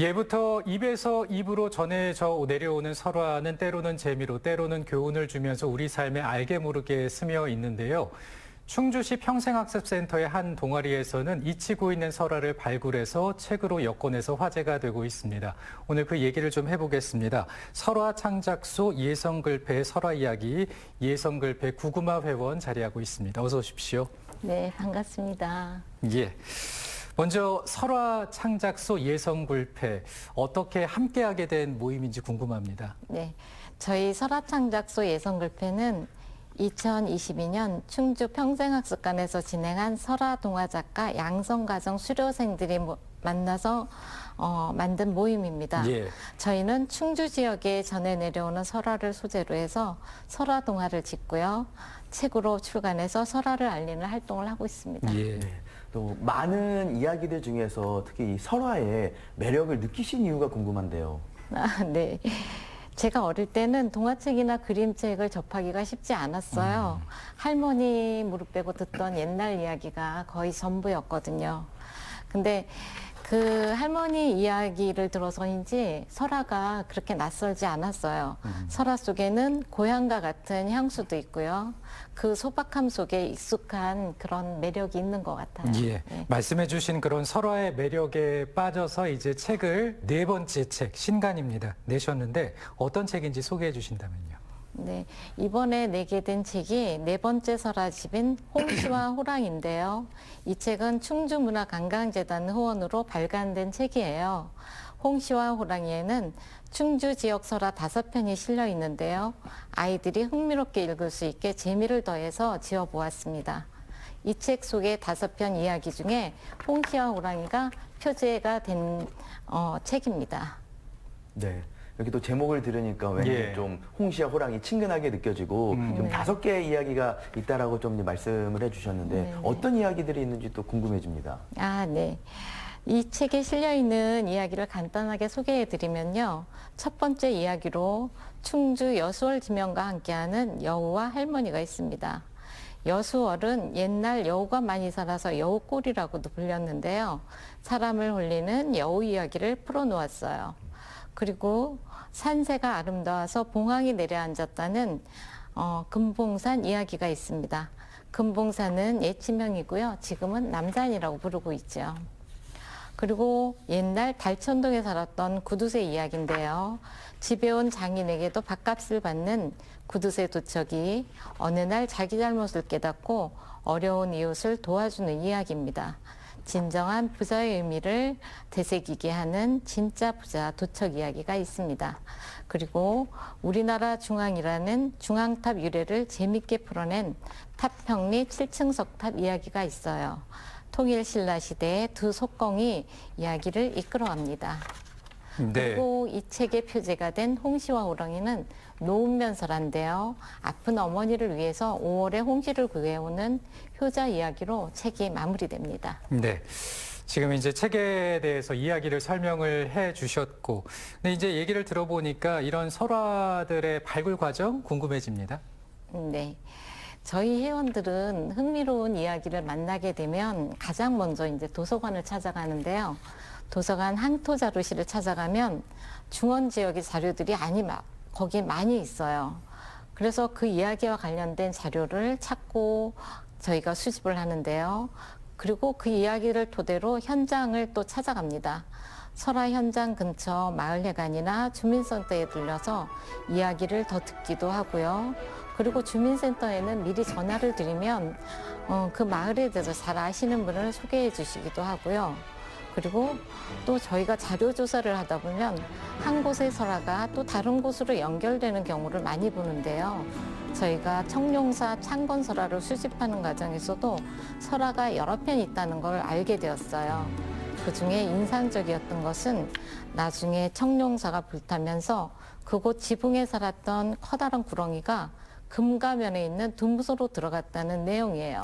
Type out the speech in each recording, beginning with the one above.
예부터 입에서 입으로 전해져 내려오는 설화는 때로는 재미로 때로는 교훈을 주면서 우리 삶에 알게 모르게 스며 있는데요. 충주시 평생학습센터의 한 동아리에서는 잊히고 있는 설화를 발굴해서 책으로 엮어내서 화제가 되고 있습니다. 오늘 그 얘기를 좀 해보겠습니다. 설화 창작소 예성글패의 설화 이야기, 예성글패 구구마 회원 자리하고 있습니다. 어서 오십시오. 네, 반갑습니다. 예. 먼저 설화 창작소 예성글패 어떻게 함께하게 된 모임인지 궁금합니다. 네, 저희 설화 창작소 예성글패는 2022년 충주 평생학습관에서 진행한 설화 동화 작가 양성가정 수료생들이 만나서 만든 모임입니다. 예. 저희는 충주 지역에 전해 내려오는 설화를 소재로 해서 설화 동화를 짓고요. 책으로 출간해서 설화를 알리는 활동을 하고 있습니다. 예. 또 많은 이야기들 중에서 특히 이 설화의 매력을 느끼신 이유가 궁금한데요. 네. 제가 어릴 때는 동화책이나 그림책을 접하기가 쉽지 않았어요. 할머니 무릎 꿇고 듣던 옛날 이야기가 거의 전부였거든요. 근데 그 할머니 이야기를 들어서인지 설화가 그렇게 낯설지 않았어요. 설화 속에는 고향과 같은 향수도 있고요. 그 소박함 속에 익숙한 그런 매력이 있는 것 같아요. 예. 네. 말씀해 주신 그런 설화의 매력에 빠져서 이제 책을 네 번째 책, 신간입니다. 내셨는데 어떤 책인지 소개해 주신다면요. 네, 이번에 내게 된 책이 네 번째 설화집인 홍시와 호랑인데요. 이 책은 충주문화관광재단 후원으로 발간된 책이에요. 홍시와 호랑이에는 충주 지역 설화 5편이 실려 있는데요. 아이들이 흥미롭게 읽을 수 있게 재미를 더해서 지어보았습니다. 이 책 속의 5편 이야기 중에 홍시와 호랑이가 표제가 된 책입니다. 네. 여기 또 제목을 들으니까 왠지 예. 좀 홍시와 호랑이 친근하게 느껴지고 좀 네. 5개의 이야기가 있다라고 좀 이제 말씀을 해주셨는데 네. 어떤 이야기들이 있는지 또 궁금해집니다. 아, 네. 이 책에 실려있는 이야기를 간단하게 소개해드리면요. 첫 번째 이야기로 충주 여수월 지명과 함께하는 여우와 할머니가 있습니다. 여수월은 옛날 여우가 많이 살아서 여우꼴이라고도 불렸는데요. 사람을 홀리는 여우 이야기를 풀어놓았어요. 그리고 산세가 아름다워서 봉황이 내려앉았다는 금봉산 이야기가 있습니다. 금봉산은 예치명이고요. 지금은 남산이라고 부르고 있죠. 그리고 옛날 달천동에 살았던 구두쇠 이야기인데요. 집에 온 장인에게도 밥값을 받는 구두쇠 도척이 어느 날 자기 잘못을 깨닫고 어려운 이웃을 도와주는 이야기입니다. 진정한 부자의 의미를 되새기게 하는 진짜 부자 도척 이야기가 있습니다. 그리고 우리나라 중앙이라는 중앙탑 유래를 재밌게 풀어낸 탑평리 7층 석탑 이야기가 있어요. 통일신라 시대의 두 속공이 이야기를 이끌어갑니다. 네. 그리고 이 책의 표제가 된 홍시와 호랑이는 노은면설한데요. 아픈 어머니를 위해서 5월에 홍시를 구해오는 효자 이야기로 책이 마무리됩니다. 네. 지금 이제 책에 대해서 이야기를 설명을 해 주셨고, 근데 이제 얘기를 들어보니까 이런 설화들의 발굴 과정 궁금해집니다. 네. 저희 회원들은 흥미로운 이야기를 만나게 되면 가장 먼저 이제 도서관을 찾아가는데요. 도서관 항토자료실을 찾아가면 중원 지역의 자료들이 거기 많이 있어요. 그래서 그 이야기와 관련된 자료를 찾고 저희가 수집을 하는데요. 그리고 그 이야기를 토대로 현장을 또 찾아갑니다. 설화 현장 근처 마을회관이나 주민센터에 들려서 이야기를 더 듣기도 하고요. 그리고 주민센터에는 미리 전화를 드리면 그 마을에 대해서 잘 아시는 분을 소개해 주시기도 하고요. 그리고 또 저희가 자료 조사를 하다 보면 한 곳의 설화가 또 다른 곳으로 연결되는 경우를 많이 보는데요. 저희가 청룡사 창건설화를 수집하는 과정에서도 설화가 여러 편 있다는 걸 알게 되었어요. 그중에 인상적이었던 것은 나중에 청룡사가 불타면서 그곳 지붕에 살았던 커다란 구렁이가 금가면에 있는 둔부소로 들어갔다는 내용이에요.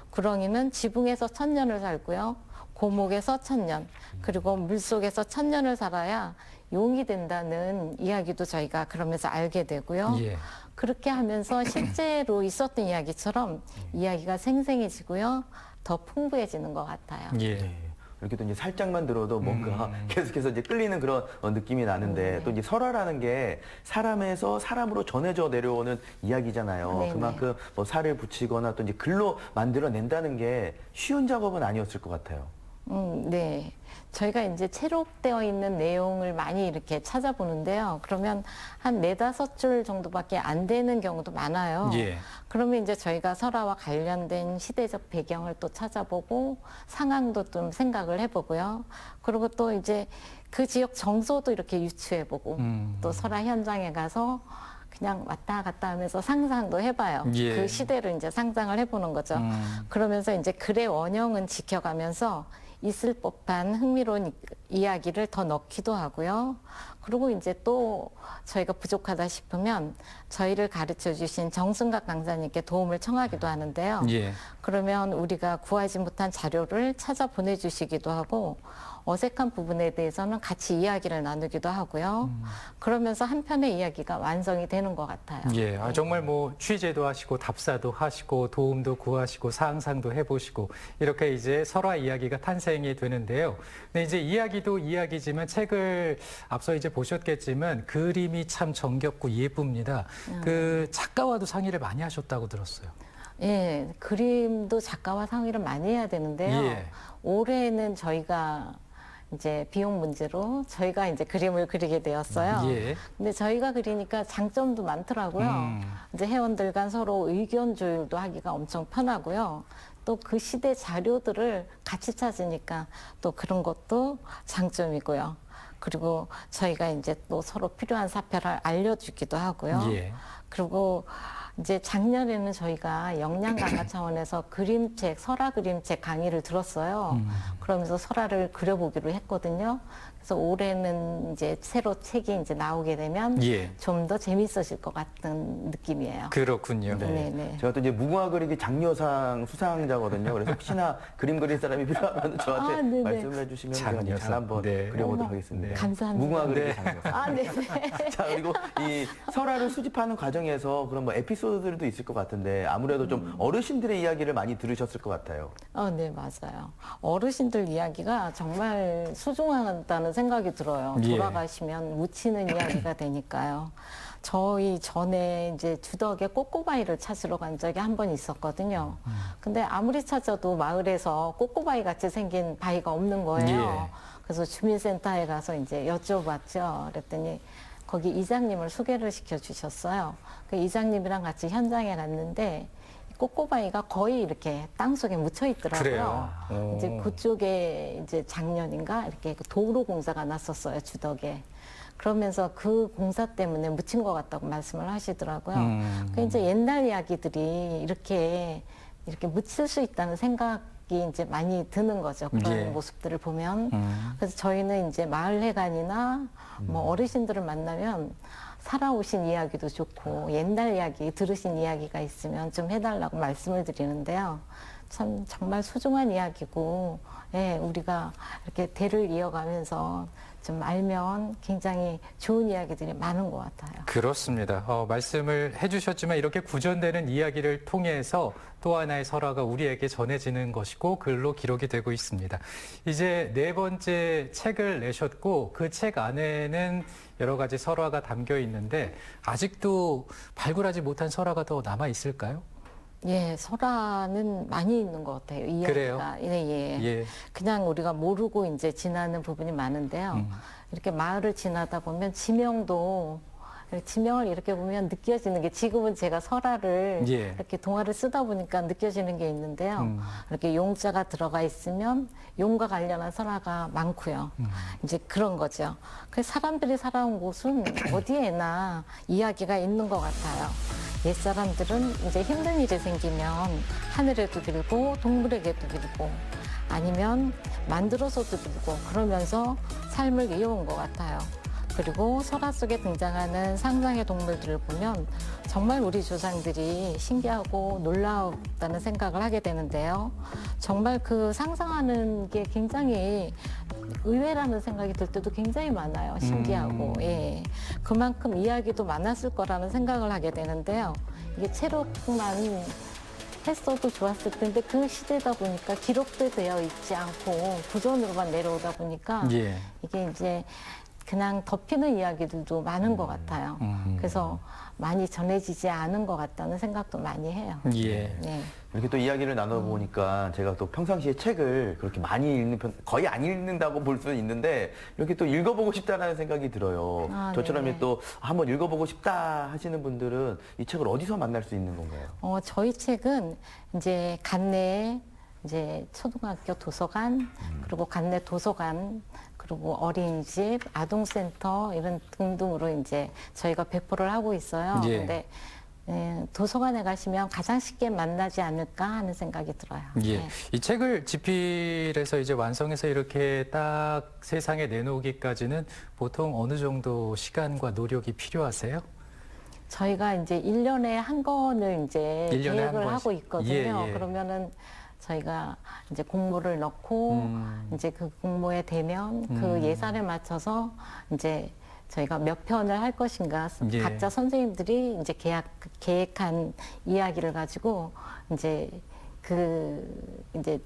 구렁이는 지붕에서 1000년을 살고요. 고목에서 1000년, 그리고 물속에서 1000년을 살아야 용이 된다는 이야기도 저희가 그러면서 알게 되고요. 예. 그렇게 하면서 실제로 있었던 이야기처럼 이야기가 생생해지고요. 더 풍부해지는 것 같아요. 예. 네. 이렇게 또 이제 살짝만 들어도 뭔가 계속해서 이제 끌리는 그런 느낌이 나는데 또 이제 설화라는 게 사람에서 사람으로 전해져 내려오는 이야기잖아요. 네네. 그만큼 뭐 살을 붙이거나 또 이제 글로 만들어낸다는 게 쉬운 작업은 아니었을 것 같아요. 네. 저희가 이제 채록되어 있는 내용을 많이 이렇게 찾아보는데요. 그러면 한 4-5줄 정도밖에 안 되는 경우도 많아요. 예. 그러면 이제 저희가 설화와 관련된 시대적 배경을 또 찾아보고 상황도 좀 생각을 해보고요. 그리고 또 이제 그 지역 정서도 이렇게 유추해보고 또 설화 현장에 가서 그냥 왔다 갔다 하면서 상상도 해봐요. 예. 그 시대를 이제 상상을 해보는 거죠. 그러면서 이제 글의 원형은 지켜가면서 있을 법한 흥미로운 이야기를 더 넣기도 하고요. 그리고 이제 또 저희가 부족하다 싶으면 저희를 가르쳐 주신 정순각 강사님께 도움을 청하기도 하는데요. 예. 그러면 우리가 구하지 못한 자료를 찾아 보내주시기도 하고 어색한 부분에 대해서는 같이 이야기를 나누기도 하고요. 그러면서 한 편의 이야기가 완성이 되는 것 같아요. 예, 정말 뭐 취재도 하시고 답사도 하시고 도움도 구하시고 상상도 해보시고 이렇게 이제 설화 이야기가 탄생이 되는데요. 근데 이제 이야기도 이야기지만 책을 앞서 이제 보셨겠지만 그림이 참 정겹고 예쁩니다. 그 작가와도 상의를 많이 하셨다고 들었어요. 예, 그림도 작가와 상의를 많이 해야 되는데요. 예. 올해는 저희가 이제 비용 문제로 저희가 이제 그림을 그리게 되었어요. 예. 근데 저희가 그리니까 장점도 많더라고요. 이제 회원들 간 서로 의견 조율도 하기가 엄청 편하고요. 또 그 시대 자료들을 같이 찾으니까 또 그런 것도 장점이고요. 그리고 저희가 이제 또 서로 필요한 사표를 알려주기도 하고요. 예. 그리고 이제 작년에는 저희가 역량 강화 차원에서 그림책, 설화 그림책 강의를 들었어요. 그러면서 설화를 그려보기로 했거든요. 그래서 올해는 이제 새로 책이 이제 나오게 되면 예. 좀 더 재밌어질 것 같은 느낌이에요. 그렇군요. 네. 제가 또 이제 무궁화 그리기 장려상 수상자거든요. 그래서 혹시나 그림 그릴 사람이 필요하면 저한테 아, 네네. 말씀을 해주시면 제가 이제 장려상. 잘 한번 네. 그려보도록 어머, 하겠습니다. 감사합니다. 무궁화 그리기 네. 장려상. 아, 네. 자, 그리고 이 설화를 수집하는 과정에서 그런 뭐 에피소드들도 있을 것 같은데 아무래도 좀 어르신들의 이야기를 많이 들으셨을 것 같아요. 네, 맞아요. 어르신들 이야기가 정말 소중하다는 생각이 들어요. 예. 돌아가시면 묻히는 이야기가 되니까요. 저희 전에 이제 주덕에 꼬꼬바위를 찾으러 간 적이 한 번 있었거든요. 근데 아무리 찾아도 마을에서 꼬꼬바위 같이 생긴 바위가 없는 거예요. 예. 그래서 주민센터에 가서 이제 여쭤봤죠. 그랬더니 거기 이장님을 소개를 시켜주셨어요. 그 이장님이랑 같이 현장에 갔는데 꼬꼬바위가 거의 이렇게 땅 속에 묻혀 있더라고요. 그래요? 이제 그쪽에 이제 작년인가 이렇게 그 도로 공사가 났었어요, 주덕에. 그러면서 그 공사 때문에 묻힌 것 같다고 말씀을 하시더라고요. 그 이제 옛날 이야기들이 이렇게 묻힐 수 있다는 생각이 이제 많이 드는 거죠. 그런 예. 모습들을 보면. 그래서 저희는 이제 마을회관이나 뭐 어르신들을 만나면 살아오신 이야기도 좋고 옛날 이야기 들으신 이야기가 있으면 좀 해달라고 말씀을 드리는데요. 참 정말 소중한 이야기고, 예, 우리가 이렇게 대를 이어가면서 좀 알면 굉장히 좋은 이야기들이 많은 것 같아요. 그렇습니다. 말씀을 해주셨지만 이렇게 구전되는 이야기를 통해서 또 하나의 설화가 우리에게 전해지는 것이고 글로 기록이 되고 있습니다. 이제 4번째 책을 내셨고 그 책 안에는 여러 가지 설화가 담겨 있는데 아직도 발굴하지 못한 설화가 더 남아 있을까요? 예, 설화는 많이 있는 것 같아요. 이야기가. 그래요? 예. 예. 그냥 우리가 모르고 이제 지나는 부분이 많은데요. 이렇게 마을을 지나다 보면 지명을 이렇게 보면 느껴지는 게 지금은 제가 설화를 예. 이렇게 동화를 쓰다 보니까 느껴지는 게 있는데요. 이렇게 용자가 들어가 있으면 용과 관련한 설화가 많고요. 이제 그런 거죠. 그 사람들이 살아온 곳은 어디에나 이야기가 있는 것 같아요. 옛 사람들은 이제 힘든 일이 생기면 하늘에도 빌고 동물에게도 빌고 아니면 만들어서도 빌고 그러면서 삶을 이어온 것 같아요. 그리고 설화 속에 등장하는 상상의 동물들을 보면 정말 우리 조상들이 신기하고 놀라웠다는 생각을 하게 되는데요. 정말 그 상상하는 게 굉장히 의외라는 생각이 들 때도 굉장히 많아요. 신기하고. 예. 그만큼 이야기도 많았을 거라는 생각을 하게 되는데요. 이게 채록만 했어도 좋았을 텐데 그 시대다 보니까 기록도 되어 있지 않고 구전으로만 내려오다 보니까 예. 이게 이제 그냥 덮이는 이야기들도 많은 것 같아요. 그래서 많이 전해지지 않은 것 같다는 생각도 많이 해요. 예. 네. 이렇게 또 이야기를 나눠보니까 제가 또 평상시에 책을 그렇게 많이 읽는 편, 거의 안 읽는다고 볼 수는 있는데 이렇게 또 읽어보고 싶다는 생각이 들어요. 아, 저처럼 네네. 또 한번 읽어보고 싶다 하시는 분들은 이 책을 어디서 만날 수 있는 건가요? 저희 책은 이제 관내에 이제 초등학교 도서관, 그리고 관내 도서관, 그리고 어린이집, 아동센터 이런 등등으로 이제 저희가 배포를 하고 있어요. 예. 근데 도서관에 가시면 가장 쉽게 만나지 않을까 하는 생각이 들어요. 예. 네. 이 책을 집필해서 이제 완성해서 이렇게 딱 세상에 내놓기까지는 보통 어느 정도 시간과 노력이 필요하세요? 저희가 이제 1년에 한 권을 이제 1년에 한 계획을 권씩. 하고 있거든요. 예, 예. 그러면은 저희가 이제 공모를 넣고 이제 그 공모에 되면 그 예산에 맞춰서 이제 저희가 몇 편을 할 것인가 예. 각자 선생님들이 이제 계획한 이야기를 가지고 이제 이제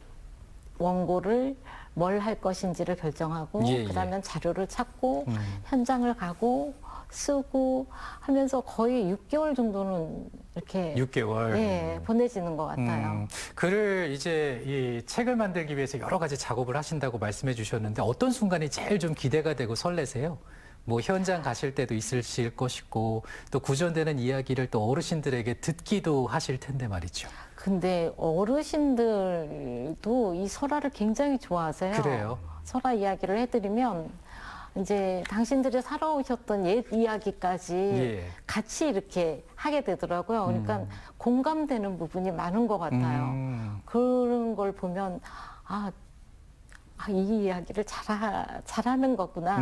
원고를 뭘 할 것인지를 결정하고 예, 예. 그다음에 자료를 찾고 현장을 가고 쓰고 하면서 거의 6개월 정도는 이렇게 6개월. 예, 보내지는 것 같아요. 글을 이제 이 책을 만들기 위해서 여러 가지 작업을 하신다고 말씀해 주셨는데 어떤 순간이 제일 좀 기대가 되고 설레세요? 뭐 현장 가실 때도 있으실 것이고 또 구전되는 이야기를 또 어르신들에게 듣기도 하실 텐데 말이죠. 근데 어르신들도 이 설화를 굉장히 좋아하세요. 그래요? 설화 이야기를 해드리면 이제 당신들이 살아오셨던 옛 이야기까지 예. 같이 이렇게 하게 되더라고요. 그러니까 공감되는 부분이 많은 것 같아요. 그런 걸 보면 이 이야기를 잘하는 거구나.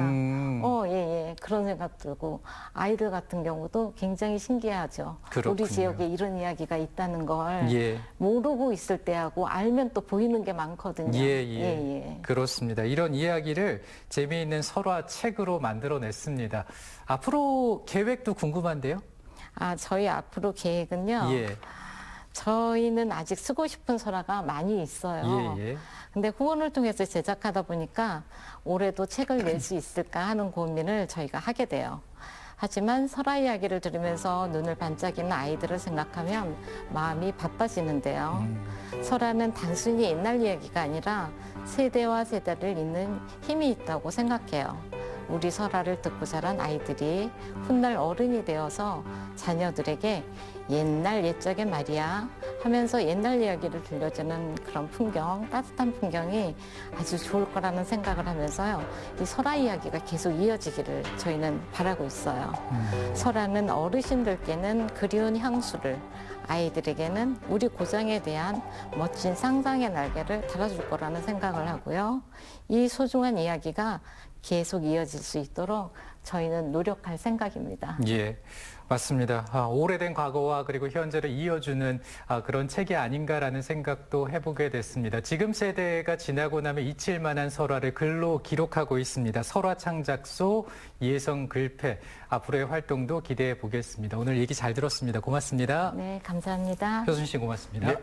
예. 그런 생각 들고 아이들 같은 경우도 굉장히 신기하죠. 그렇군요. 우리 지역에 이런 이야기가 있다는 걸 예. 모르고 있을 때하고 알면 또 보이는 게 많거든요. 예. 그렇습니다. 이런 이야기를 재미있는 설화 책으로 만들어냈습니다. 앞으로 계획도 궁금한데요? 저희 앞으로 계획은요. 예. 저희는 아직 쓰고 싶은 설화가 많이 있어요. 예. 근데 후원을 통해서 제작하다 보니까 올해도 책을 낼 수 있을까 하는 고민을 저희가 하게 돼요. 하지만 설화 이야기를 들으면서 눈을 반짝이는 아이들을 생각하면 마음이 바빠지는데요. 설화는 단순히 옛날 이야기가 아니라 세대와 세대를 잇는 힘이 있다고 생각해요. 우리 설화를 듣고 자란 아이들이 훗날 어른이 되어서 자녀들에게 옛날 옛적의 말이야 하면서 옛날 이야기를 들려주는 그런 풍경, 따뜻한 풍경이 아주 좋을 거라는 생각을 하면서요. 이 설화 이야기가 계속 이어지기를 저희는 바라고 있어요. 설화는 어르신들께는 그리운 향수를, 아이들에게는 우리 고장에 대한 멋진 상상의 날개를 달아줄 거라는 생각을 하고요. 이 소중한 이야기가 계속 이어질 수 있도록 저희는 노력할 생각입니다. 예, 맞습니다. 오래된 과거와 그리고 현재를 이어주는 그런 책이 아닌가라는 생각도 해보게 됐습니다. 지금 세대가 지나고 나면 잊힐 만한 설화를 글로 기록하고 있습니다. 설화 창작소 예성 글패 앞으로의 활동도 기대해 보겠습니다. 오늘 얘기 잘 들었습니다. 고맙습니다. 네, 감사합니다. 효순 씨 고맙습니다. 네.